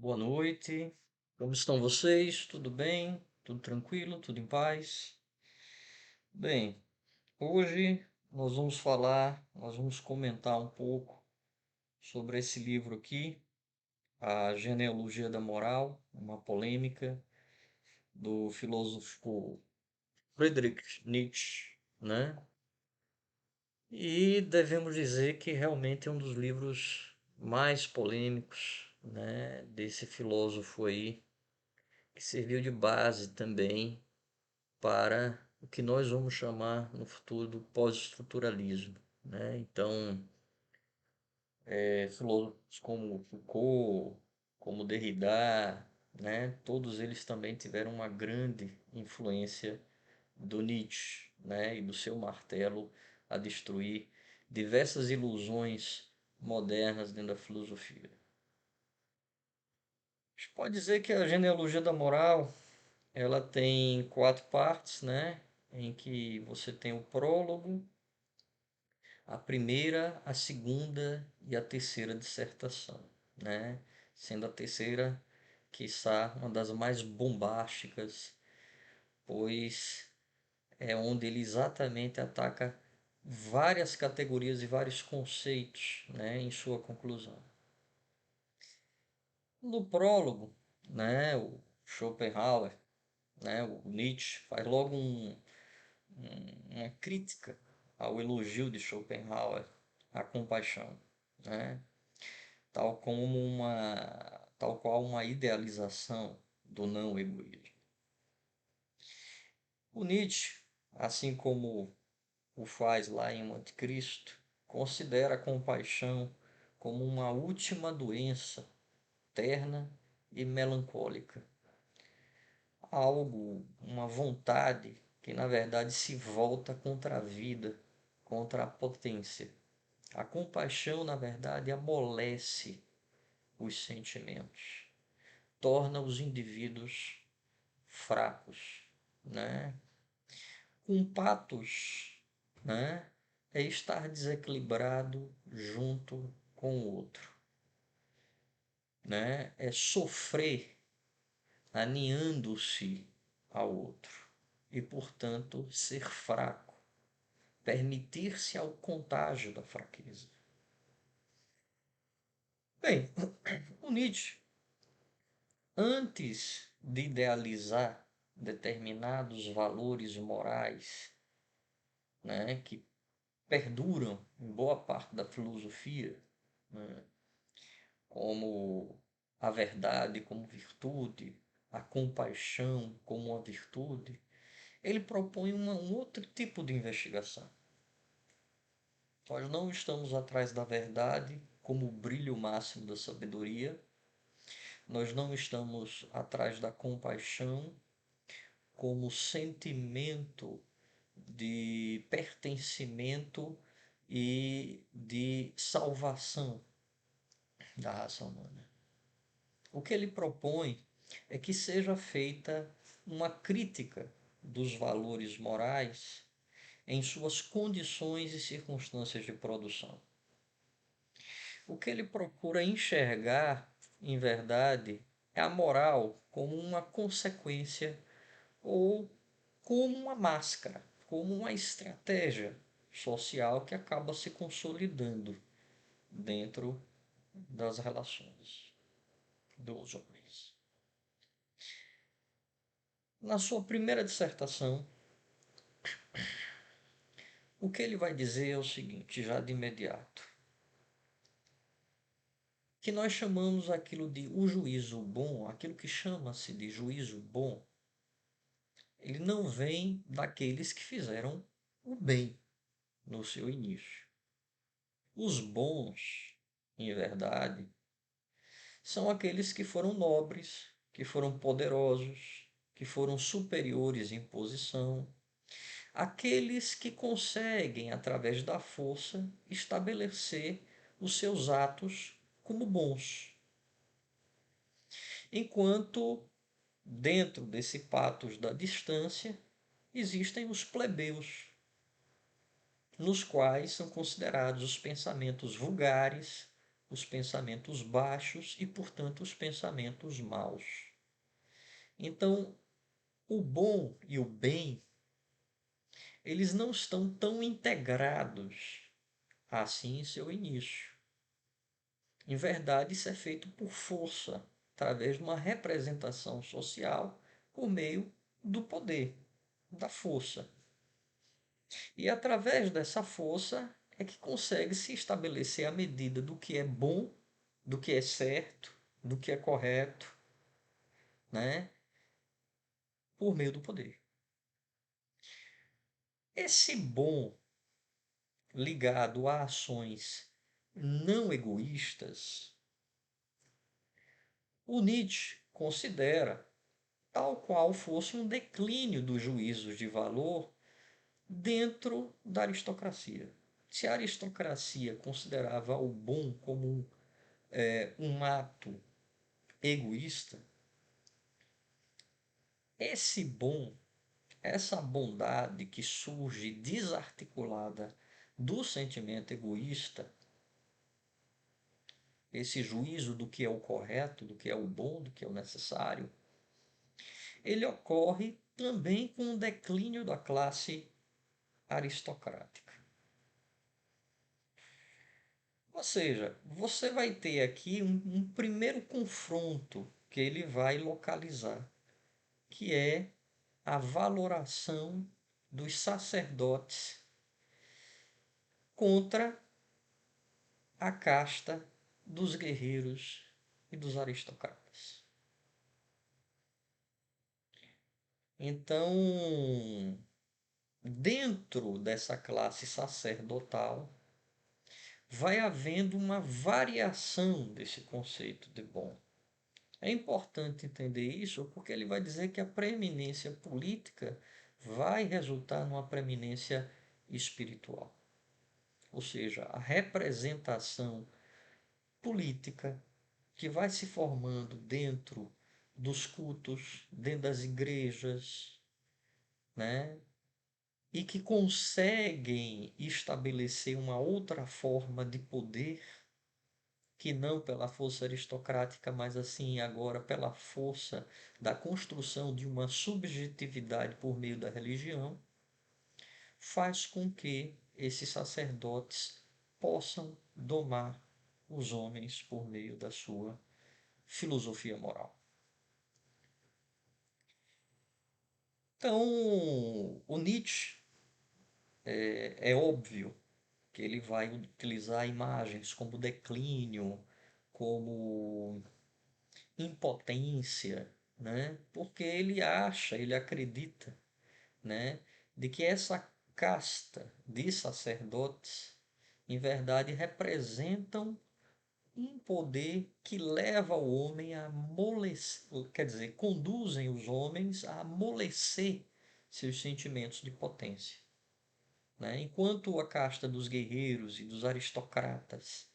Boa noite. Como estão vocês? Tudo bem? Tudo tranquilo? Tudo em paz? Bem, hoje nós vamos comentar um pouco sobre esse livro aqui, A Genealogia da Moral, uma polêmica do filósofo Friedrich Nietzsche, né? E devemos dizer que realmente é um dos livros mais polêmicos, né, desse filósofo aí, que serviu de base também para o que nós vamos chamar no futuro do pós-estruturalismo, né? Então, filósofos como Foucault, como Derrida, né? Todos eles também tiveram uma grande influência do Nietzsche, né? E do seu martelo a destruir diversas ilusões modernas dentro da filosofia. A gente pode dizer que a genealogia da moral ela tem quatro partes, né? Em que você tem o prólogo, a primeira, a segunda e a terceira dissertação, né? Sendo a terceira, quiçá, uma das mais bombásticas, pois é onde ele exatamente ataca várias categorias e vários conceitos, né, em sua conclusão. No prólogo, né, o Schopenhauer, né, o Nietzsche faz logo uma crítica ao elogio de Schopenhauer à compaixão, né? Tal qual uma idealização do não egoísmo. O Nietzsche, assim como o faz lá em Anticristo, considera a compaixão como uma última doença terna e melancólica, algo, uma vontade que na verdade se volta contra a vida, contra a potência. A compaixão, na verdade, amolece os sentimentos, torna os indivíduos fracos, né? Um patos, né, é estar desequilibrado junto com o outro, né? É sofrer aninhando-se ao outro e, portanto, ser fraco, permitir-se ao contágio da fraqueza. Bem, o Nietzsche, antes de idealizar determinados valores morais, né, que perduram em boa parte da filosofia, né, como a verdade como virtude, a compaixão como uma virtude, ele propõe um outro tipo de investigação. Nós não estamos atrás da verdade como o brilho máximo da sabedoria, nós não estamos atrás da compaixão como sentimento de pertencimento e de salvação da raça humana. O que ele propõe é que seja feita uma crítica dos valores morais em suas condições e circunstâncias de produção. O que ele procura enxergar, em verdade, é a moral como uma consequência ou como uma máscara, como uma estratégia social que acaba se consolidando dentro das relações dos homens. Na sua primeira dissertação, o que ele vai dizer é o seguinte, já de imediato, que nós chamamos aquilo de o juízo bom, aquilo que chama-se de juízo bom, ele não vem daqueles que fizeram o bem no seu início. Os bons, em verdade, são aqueles que foram nobres, que foram poderosos, que foram superiores em posição, aqueles que conseguem, através da força, estabelecer os seus atos como bons. Enquanto, dentro desse patos da distância, existem os plebeus, nos quais são considerados os pensamentos vulgares, os pensamentos baixos e, portanto, os pensamentos maus. Então, o bom e o bem, eles não estão tão integrados assim em seu início. Em verdade, isso é feito por força, através de uma representação social por meio do poder, da força. E através dessa força é que consegue se estabelecer a medida do que é bom, do que é certo, do que é correto, né? Por meio do poder. Esse bom ligado a ações não egoístas, o Nietzsche considera tal qual fosse um declínio dos juízos de valor dentro da aristocracia. Se a aristocracia considerava o bom como um ato egoísta, esse bom, essa bondade que surge desarticulada do sentimento egoísta, esse juízo do que é o correto, do que é o bom, do que é o necessário, ele ocorre também com o declínio da classe aristocrática. Ou seja, você vai ter aqui um primeiro confronto que ele vai localizar, que é a valoração dos sacerdotes contra a casta dos guerreiros e dos aristocratas. Então, dentro dessa classe sacerdotal, vai havendo uma variação desse conceito de bom. É importante entender isso porque ele vai dizer que a preeminência política vai resultar numa preeminência espiritual. Ou seja, a representação política que vai se formando dentro dos cultos, dentro das igrejas, né? E que conseguem estabelecer uma outra forma de poder, que não pela força aristocrática, mas assim agora pela força da construção de uma subjetividade por meio da religião, faz com que esses sacerdotes possam domar os homens por meio da sua filosofia moral. Então, o Nietzsche é óbvio que ele vai utilizar imagens como declínio, como impotência, né? Porque ele acha, ele acredita, né, de que essa casta de sacerdotes, em verdade, representam um poder que leva o homem a amolecer, quer dizer, conduzem os homens a amolecer seus sentimentos de potência, né? Enquanto a casta dos guerreiros e dos aristocratas,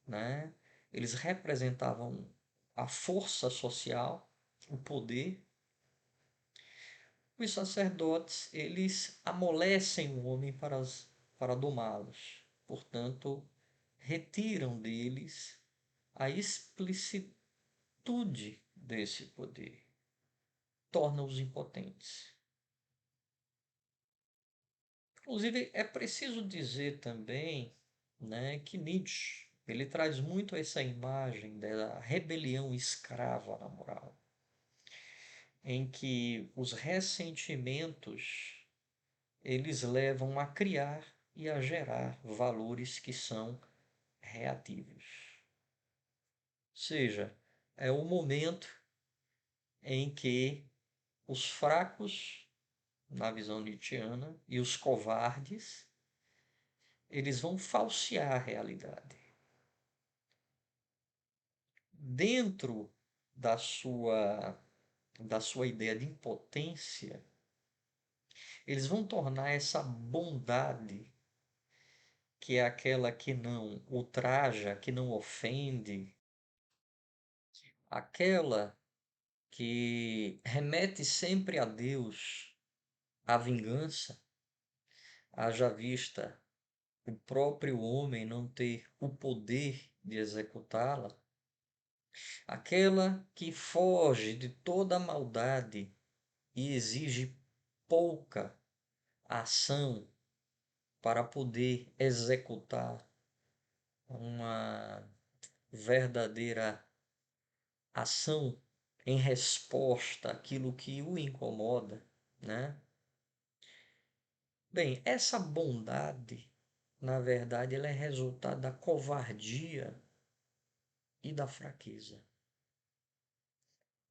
né, eles representavam a força social, o poder, os sacerdotes, eles amolecem o homem para domá-los. Portanto, retiram deles a explicitude desse poder, tornam-os impotentes. Inclusive, é preciso dizer também, né, que Nietzsche ele traz muito essa imagem da rebelião escrava na moral, em que os ressentimentos eles levam a criar e a gerar valores que são reativos. Ou seja, é o momento em que os fracos, na visão nietzschiana, e os covardes, eles vão falsear a realidade. Dentro da sua ideia de impotência, eles vão tornar essa bondade, que é aquela que não ultraja, que não ofende, aquela que remete sempre a Deus, a vingança, haja vista o próprio homem não ter o poder de executá-la, aquela que foge de toda a maldade e exige pouca ação para poder executar uma verdadeira ação em resposta àquilo que o incomoda, né? Bem, essa bondade, na verdade, ela é resultado da covardia e da fraqueza.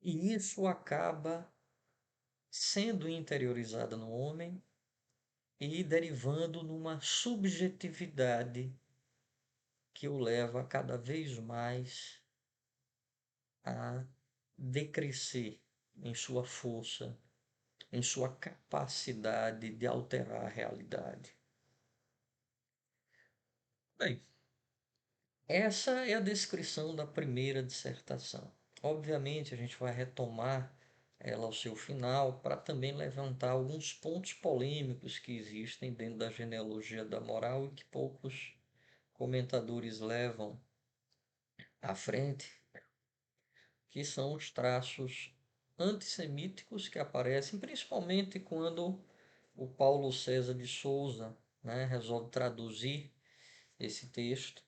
E isso acaba sendo interiorizada no homem e derivando numa subjetividade que o leva cada vez mais a decrescer em sua força, em sua capacidade de alterar a realidade. Bem, essa é a descrição da primeira dissertação. Obviamente, a gente vai retomar ela ao seu final para também levantar alguns pontos polêmicos que existem dentro da genealogia da moral e que poucos comentadores levam à frente, que são os traços antissemíticos que aparecem principalmente quando o Paulo César de Souza, né, resolve traduzir esse texto,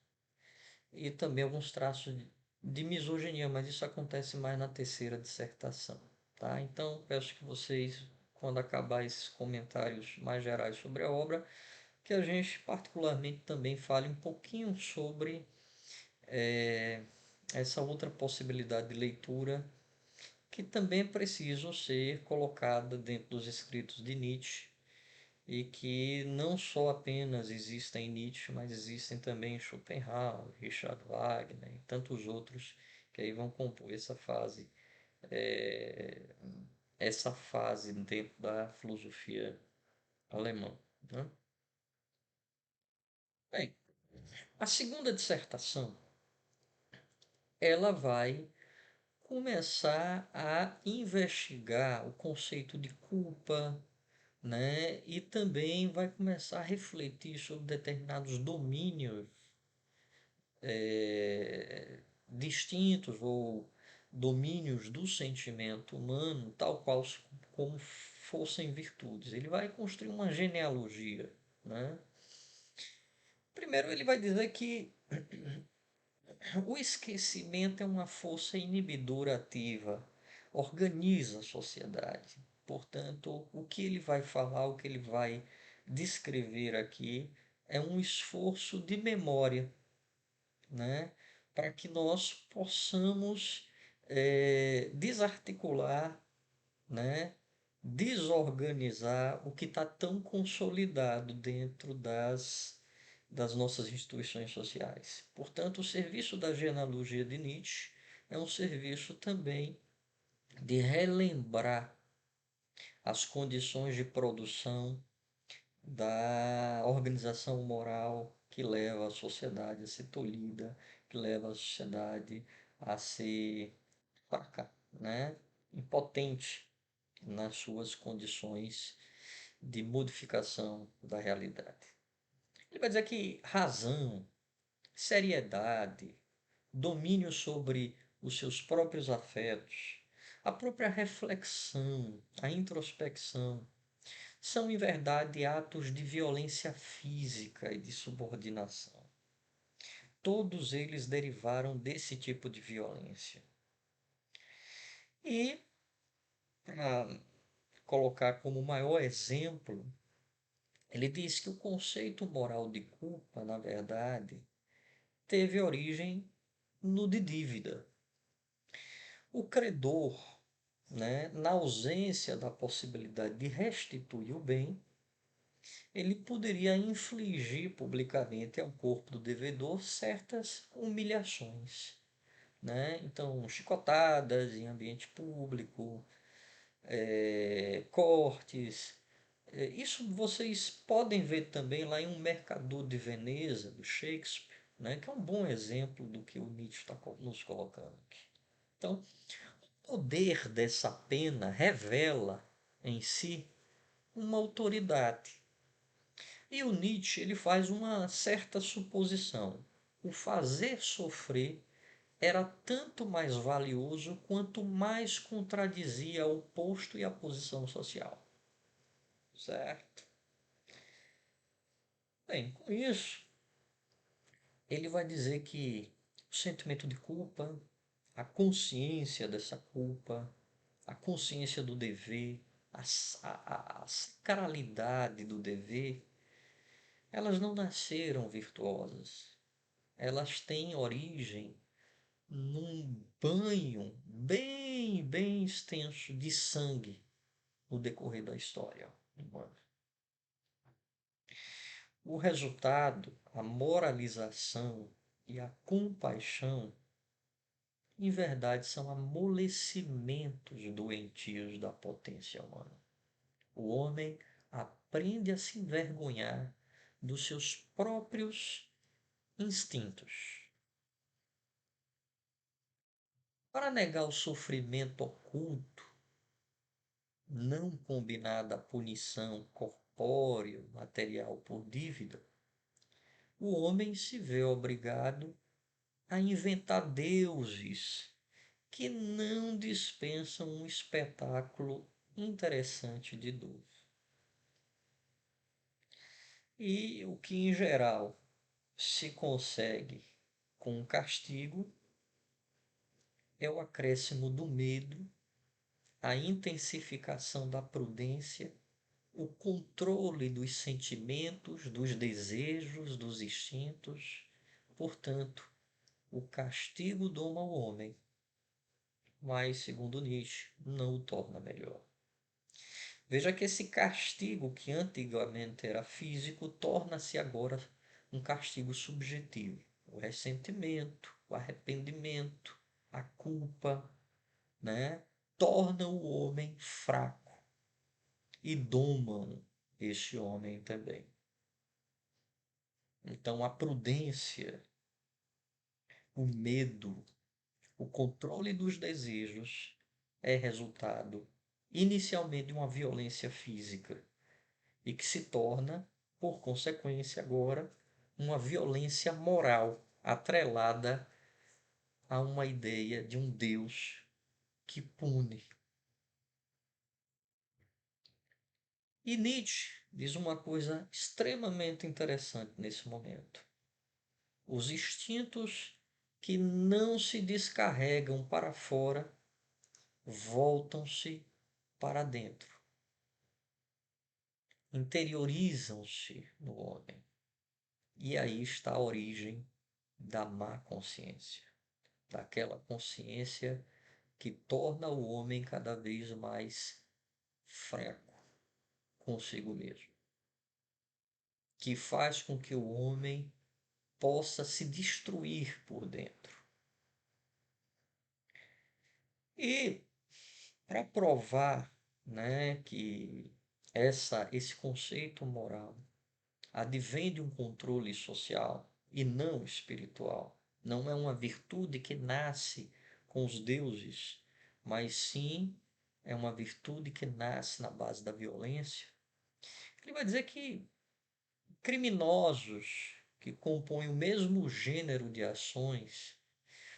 e também alguns traços de misoginia, mas isso acontece mais na terceira dissertação, tá? Então, peço que vocês, quando acabar esses comentários mais gerais sobre a obra, que a gente particularmente também fale um pouquinho sobre eh, essa outra possibilidade de leitura que também é preciso ser colocada dentro dos escritos de Nietzsche e que não só apenas existem em Nietzsche, mas existem também em Schopenhauer, Richard Wagner e tantos outros que aí vão compor eh, essa fase dentro da filosofia alemã, né? Bem, a segunda dissertação ela vai começar a investigar o conceito de culpa, né? E também vai começar a refletir sobre determinados domínios distintos ou domínios do sentimento humano, tal qual como fossem virtudes. Ele vai construir uma genealogia, né? Primeiro, ele vai dizer que o esquecimento é uma força inibidora ativa, organiza a sociedade. Portanto, o que ele vai falar, o que ele vai descrever aqui é um esforço de memória, né? Para que nós possamos desarticular, né? Desorganizar o que está tão consolidado dentro das nossas instituições sociais. Portanto, o serviço da genealogia de Nietzsche é um serviço também de relembrar as condições de produção da organização moral que leva a sociedade a ser tolhida, que leva a sociedade a ser fraca, né? Impotente nas suas condições de modificação da realidade. Ele vai dizer que razão, seriedade, domínio sobre os seus próprios afetos, a própria reflexão, a introspecção, são em verdade atos de violência física e de subordinação. Todos eles derivaram desse tipo de violência. E, para colocar como maior exemplo, ele diz que o conceito moral de culpa, na verdade, teve origem no de dívida. O credor, né, na ausência da possibilidade de restituir o bem, ele poderia infligir publicamente ao corpo do devedor certas humilhações, né? Então, chicotadas em ambiente público, cortes. Isso vocês podem ver também lá em Um Mercador de Veneza, do Shakespeare, né? Que é um bom exemplo do que o Nietzsche está nos colocando aqui. Então, o poder dessa pena revela em si uma autoridade. E o Nietzsche ele faz uma certa suposição. O fazer sofrer era tanto mais valioso quanto mais contradizia o posto e a posição social. Certo? Bem, com isso, ele vai dizer que o sentimento de culpa, a consciência dessa culpa, a consciência do dever, a sacralidade do dever, elas não nasceram virtuosas. Elas têm origem num banho bem extenso de sangue no decorrer da história humana. O resultado, a moralização e a compaixão, em verdade, são amolecimentos doentios da potência humana. O homem aprende a se envergonhar dos seus próprios instintos. Para negar o sofrimento oculto, não combinada à punição corpórea, material por dívida, o homem se vê obrigado a inventar deuses que não dispensam um espetáculo interessante de dor. E o que em geral se consegue com o castigo é o acréscimo do medo, a intensificação da prudência, o controle dos sentimentos, dos desejos, dos instintos. Portanto, o castigo doma o homem, mas, segundo Nietzsche, não o torna melhor. Veja que esse castigo, que antigamente era físico, torna-se agora um castigo subjetivo. O ressentimento, o arrependimento, a culpa, né, torna o homem fraco e domam este homem também. Então, a prudência, o medo, o controle dos desejos é resultado inicialmente de uma violência física e que se torna, por consequência, agora uma violência moral atrelada a uma ideia de um Deus que pune. E Nietzsche diz uma coisa extremamente interessante nesse momento. Os instintos que não se descarregam para fora voltam-se para dentro, interiorizam-se no homem. E aí está a origem da má consciência, daquela consciência que torna o homem cada vez mais fraco consigo mesmo, que faz com que o homem possa se destruir por dentro. E para provar, né, que esse conceito moral advém de um controle social e não espiritual, não é uma virtude que nasce com os deuses, mas sim é uma virtude que nasce na base da violência. Ele vai dizer que criminosos que compõem o mesmo gênero de ações,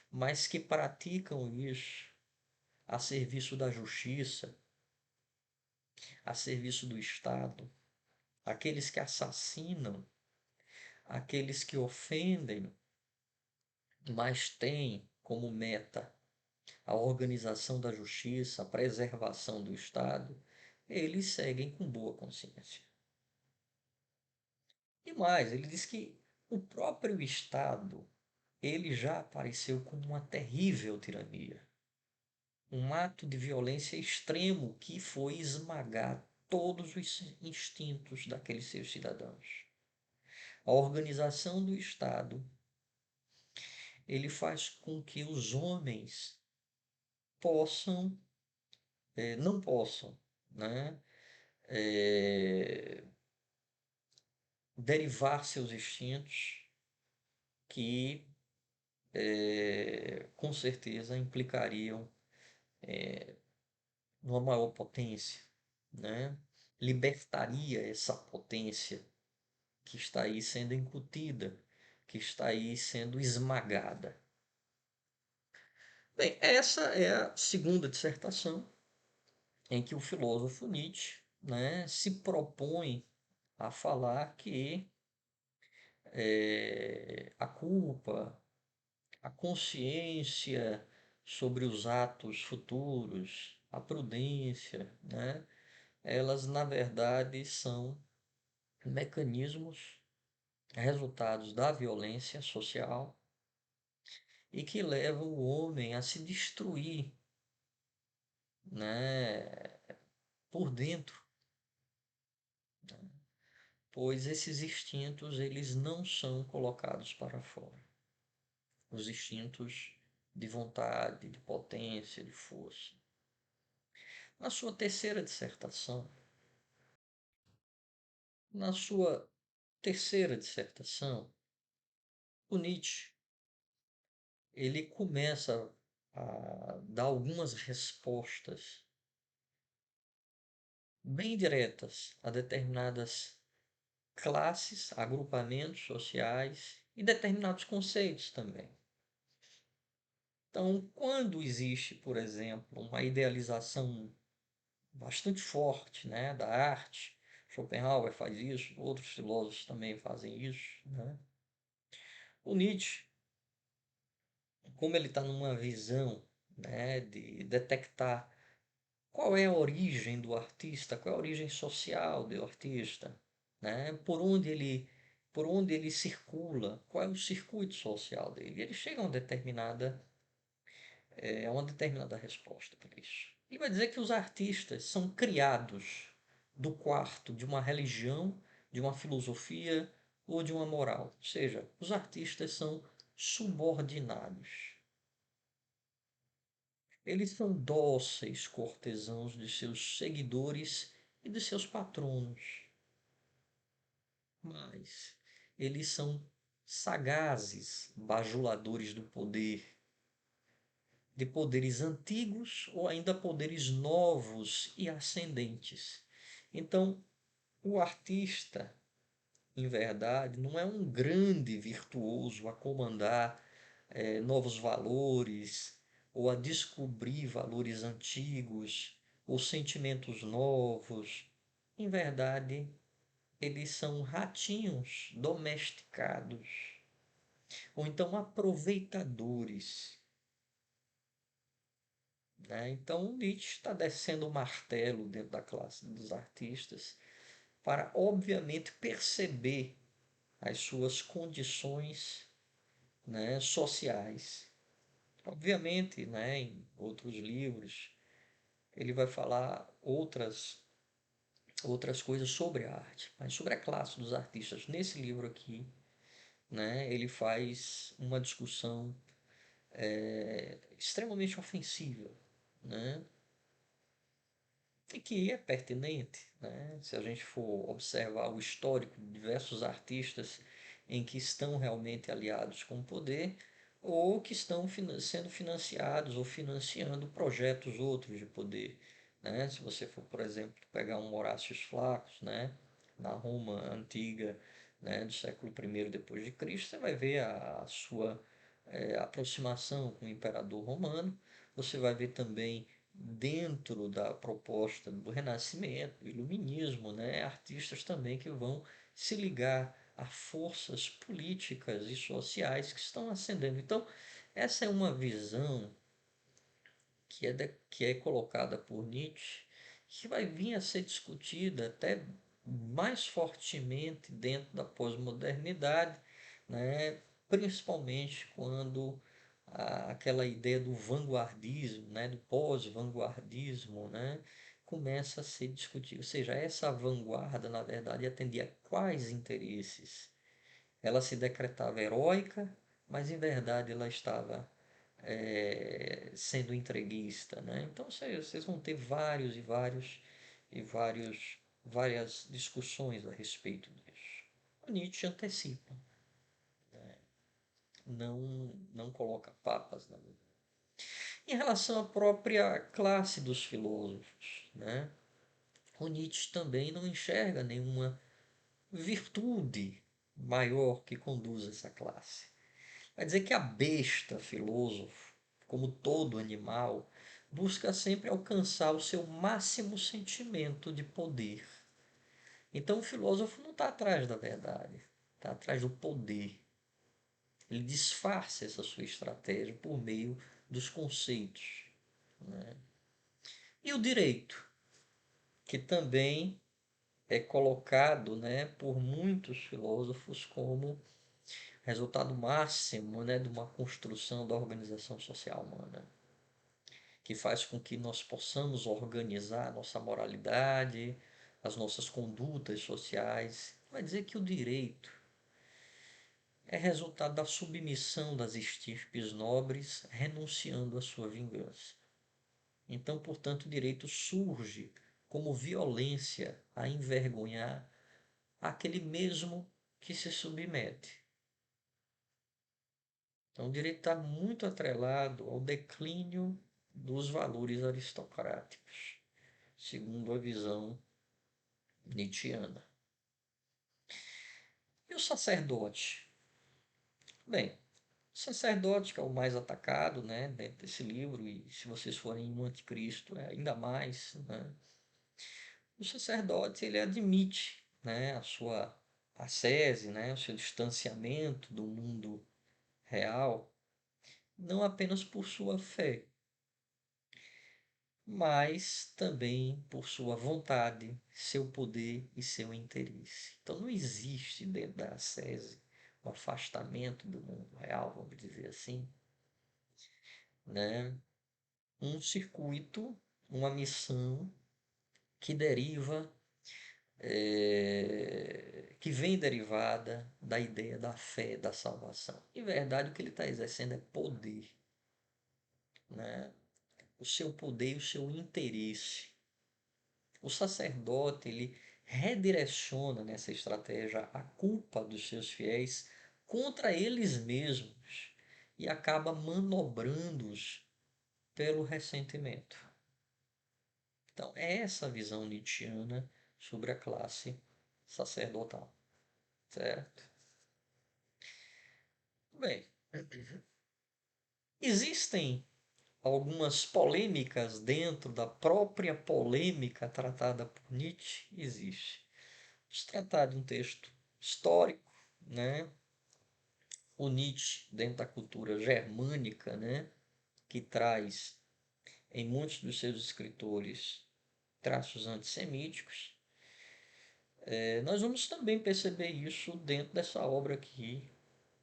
mas que praticam isso a serviço da justiça, a serviço do Estado, aqueles que assassinam, aqueles que ofendem, mas têm como meta a organização da justiça, a preservação do Estado, eles seguem com boa consciência. E mais, ele diz que o próprio Estado, ele já apareceu como uma terrível tirania, um ato de violência extremo que foi esmagar todos os instintos daqueles seus cidadãos. A organização do Estado, ele faz com que os homens possam, não possam, né, eh, derivar seus instintos que, com certeza, implicariam numa maior potência, né? Libertaria essa potência que está aí sendo incutida, que está aí sendo esmagada. Bem, essa é a segunda dissertação em que o filósofo Nietzsche, né, se propõe a falar que a culpa, a consciência sobre os atos futuros, a prudência, né, elas na verdade são mecanismos resultados da violência social e que levam o homem a se destruir, né, por dentro, pois esses instintos eles não são colocados para fora. Os instintos de vontade, de potência, de força. Na sua terceira dissertação, na sua terceira dissertação, o Nietzsche ele começa a dar algumas respostas bem diretas a determinadas classes, agrupamentos sociais e determinados conceitos também. Então, quando existe, por exemplo, uma idealização bastante forte, né, da arte, Schopenhauer faz isso, outros filósofos também fazem isso, né? O Nietzsche, como ele está numa visão, né, de detectar qual é a origem do artista, qual é a origem social do artista, né? Por onde ele circula, qual é o circuito social dele. Ele chega a uma determinada resposta para isso. Ele vai dizer que os artistas são criados do quarto de uma religião, de uma filosofia ou de uma moral. Ou seja, os artistas são subordinados. Eles são dóceis cortesãos de seus seguidores e de seus patronos, mas eles são sagazes bajuladores do poder, de poderes antigos ou ainda poderes novos e ascendentes. Então, o artista, em verdade, não é um grande virtuoso a comandar novos valores ou a descobrir valores antigos ou sentimentos novos. Em verdade, eles são ratinhos domesticados ou então aproveitadores, né? Então Nietzsche está descendo o martelo dentro da classe dos artistas para, obviamente, perceber as suas condições, né, sociais. Obviamente, né, em outros livros, ele vai falar outras coisas sobre a arte, mas sobre a classe dos artistas. Nesse livro aqui, né, ele faz uma discussão extremamente ofensiva, né, e que é pertinente, né, se a gente for observar o histórico de diversos artistas em que estão realmente aliados com o poder ou que estão sendo financiados ou financiando projetos outros de poder, né? Se você for, por exemplo, pegar um Horácio Flacos, né, na Roma antiga, né, do século I depois de Cristo, você vai ver a sua aproximação com o imperador romano. Você vai ver também dentro da proposta do Renascimento, do Iluminismo, né, artistas também que vão se ligar a forças políticas e sociais que estão ascendendo. Então, essa é uma visão que é colocada por Nietzsche, que vai vir a ser discutida até mais fortemente dentro da pós-modernidade, né? Principalmente quando aquela ideia do vanguardismo, né? Do pós-vanguardismo, né? Começa a ser discutida. Ou seja, essa vanguarda, na verdade, atendia a quais interesses? Ela se decretava heróica, mas em verdade ela estava sendo entreguista, né? Então vocês vão ter várias discussões a respeito disso. O Nietzsche antecipa, não coloca papas na vida. Em relação à própria classe dos filósofos, né? O Nietzsche também não enxerga nenhuma virtude maior que conduz essa classe. Vai dizer que a besta filósofo, como todo animal, busca sempre alcançar o seu máximo sentimento de poder. Então o filósofo não está atrás da verdade, está atrás do poder. Ele disfarça essa sua estratégia por meio dos conceitos, né? E o direito, que também é colocado, né, por muitos filósofos como resultado máximo, né, de uma construção da organização social humana, que faz com que nós possamos organizar a nossa moralidade, as nossas condutas sociais. Vai dizer que o direito é resultado da submissão das estirpes nobres, renunciando à sua vingança. Então, portanto, o direito surge como violência a envergonhar aquele mesmo que se submete. Então, o direito está muito atrelado ao declínio dos valores aristocráticos, segundo a visão nietzschiana. E o sacerdote? Bem, o sacerdote, que é o mais atacado, né, dentro desse livro, e se vocês forem um anticristo, é ainda mais, né? O sacerdote, ele admite, né, a sua ascese, né, o seu distanciamento do mundo real, não apenas por sua fé, mas também por sua vontade, seu poder e seu interesse. Então não existe dentro da ascese o afastamento do mundo real, vamos dizer assim, né? Um circuito, uma missão que deriva, que vem derivada da ideia da fé, da salvação. Em verdade, o que ele está exercendo é poder, né? O seu poder e o seu interesse. O sacerdote, ele redireciona nessa estratégia a culpa dos seus fiéis contra eles mesmos e acaba manobrando-os pelo ressentimento. Então, é essa a visão nietzschiana sobre a classe sacerdotal, certo? Bem, existem algumas polêmicas dentro da própria polêmica tratada por Nietzsche? Existe. Se tratar de um texto histórico, né? O Nietzsche, dentro da cultura germânica, né? Que traz em muitos dos seus escritores traços antissemíticos, nós vamos também perceber isso dentro dessa obra aqui,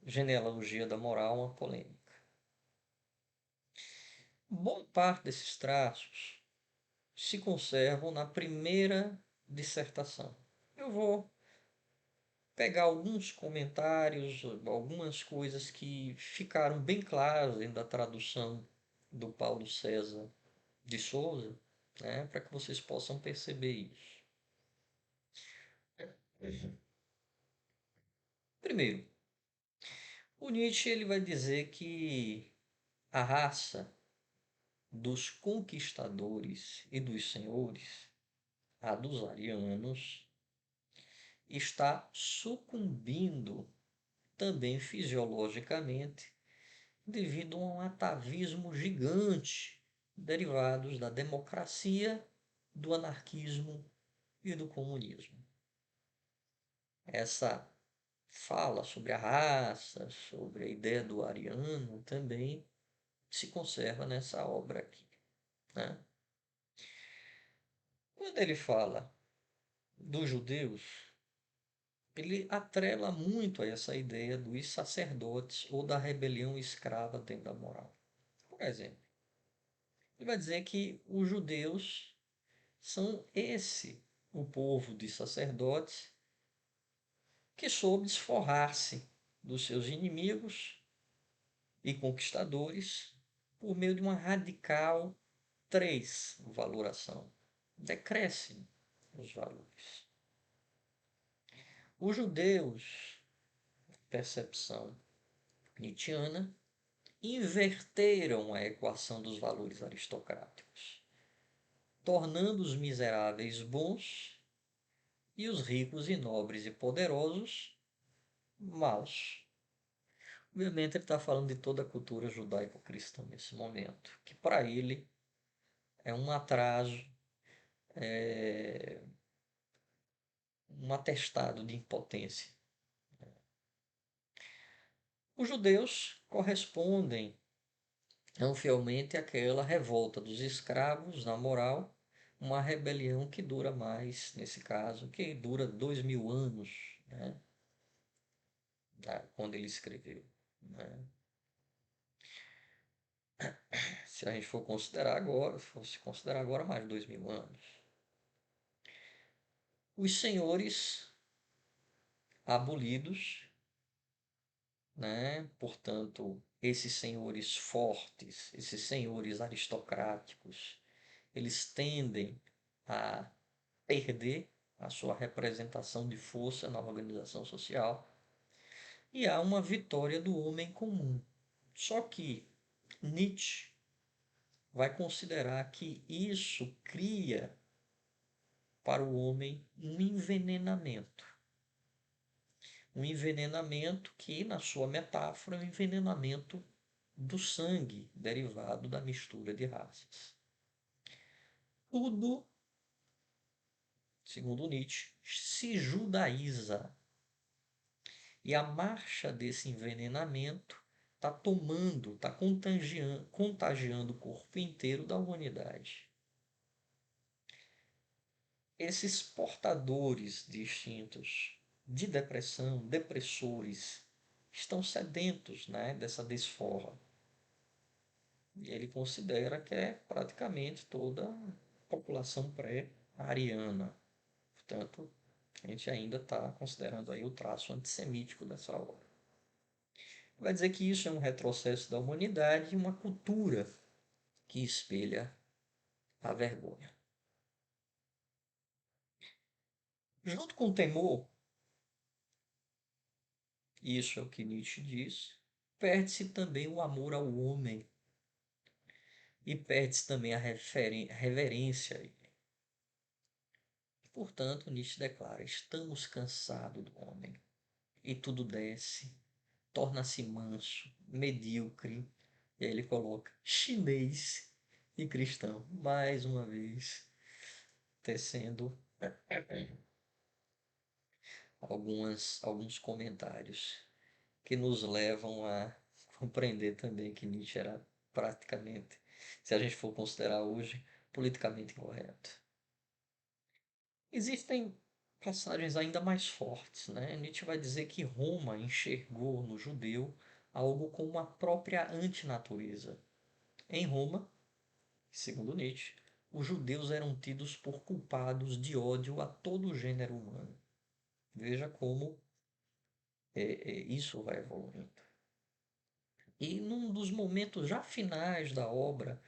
Genealogia da Moral, uma polêmica. Boa parte desses traços se conservam na primeira dissertação. Eu vou pegar alguns comentários, algumas coisas que ficaram bem claras dentro da tradução do Paulo César de Souza, né, para que vocês possam perceber isso. Primeiro, o Nietzsche ele vai dizer que a raça dos conquistadores e dos senhores, a dos arianos, está sucumbindo também fisiologicamente devido a um atavismo gigante derivados da democracia, do anarquismo e do comunismo. Essa fala sobre a raça, sobre a ideia do ariano, também se conserva nessa obra aqui, né? Quando ele fala dos judeus, ele atrela muito a essa ideia dos sacerdotes ou da rebelião escrava dentro da moral. Por exemplo, ele vai dizer que os judeus são o povo de sacerdotes que soube desforrar-se dos seus inimigos e conquistadores por meio de uma radical valoração, decréscimo nos valores. Os judeus, percepção nietzschiana, inverteram a equação dos valores aristocráticos, tornando os miseráveis bons e os ricos e nobres e poderosos maus. Obviamente, ele está falando de toda a cultura judaico-cristã nesse momento, que para ele é um atraso, é um atestado de impotência. Os judeus correspondem tão fielmente àquela revolta dos escravos na moral, uma rebelião que dura mais, nesse caso, que dura 2000 anos, né, quando ele escreveu. Né? Se a gente for considerar agora, fosse considerar agora mais de 2000 anos. Os senhores abolidos, né? Portanto, esses senhores fortes, esses senhores aristocráticos, eles tendem a perder a sua representação de força na organização social e há uma vitória do homem comum. Só que Nietzsche vai considerar que isso cria para o homem um envenenamento. Um envenenamento que, na sua metáfora, é um envenenamento do sangue derivado da mistura de raças. Tudo, segundo Nietzsche, se judaiza. E a marcha desse envenenamento está tomando, está contagiando o corpo inteiro da humanidade. Esses portadores distintos de depressão, depressores, estão sedentos, né, dessa desforra. E ele considera que é praticamente toda a população pré-ariana. Portanto, a gente ainda está considerando aí o traço antissemítico dessa obra. Vai dizer que isso é um retrocesso da humanidade e uma cultura que espelha a vergonha. Junto com o temor, isso é o que Nietzsche diz, perde-se também o amor ao homem e perde-se também a reverência a ele. Portanto, Nietzsche declara: estamos cansados do homem e tudo desce, torna-se manso, medíocre. E aí ele coloca chinês e cristão, mais uma vez, tecendo alguns comentários que nos levam a compreender também que Nietzsche era praticamente, se a gente for considerar hoje, politicamente incorreto. Existem passagens ainda mais fortes, né? Nietzsche vai dizer que Roma enxergou no judeu algo como a própria antinatureza. Em Roma, segundo Nietzsche, os judeus eram tidos por culpados de ódio a todo o gênero humano. Veja como isso vai evoluindo. E num dos momentos já finais da obra,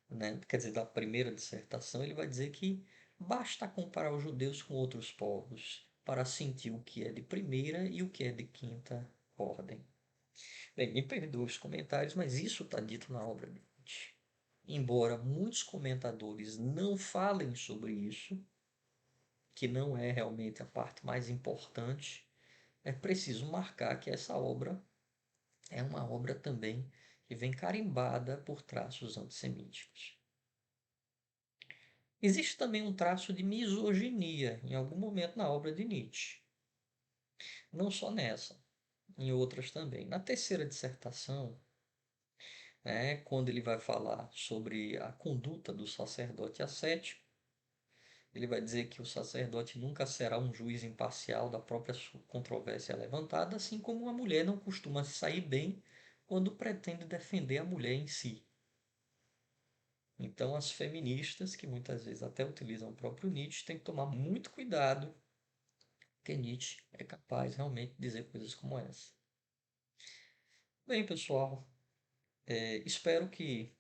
né, quer dizer, da primeira dissertação, ele vai dizer que basta comparar os judeus com outros povos para sentir o que é de primeira e o que é de quinta ordem. Bem, me perdoe os comentários, mas isso está dito na obra de Nietzsche. Embora muitos comentadores não falem sobre isso, que não é realmente a parte mais importante, é preciso marcar que essa obra é uma obra também que vem carimbada por traços antissemíticos. Existe também um traço de misoginia em algum momento na obra de Nietzsche. Não só nessa, em outras também. Na terceira dissertação, né, quando ele vai falar sobre a conduta do sacerdote ascético, ele vai dizer que o sacerdote nunca será um juiz imparcial da própria controvérsia levantada, assim como a mulher não costuma se sair bem quando pretende defender a mulher em si. Então, as feministas, que muitas vezes até utilizam o próprio Nietzsche, têm que tomar muito cuidado, porque Nietzsche é capaz realmente de dizer coisas como essa. Bem, pessoal, espero que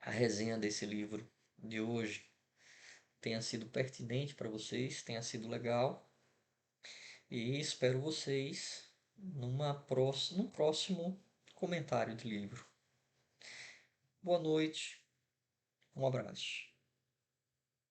a resenha desse livro de hoje tenha sido pertinente para vocês, tenha sido legal, e espero vocês num próximo comentário de livro. Boa noite, um abraço.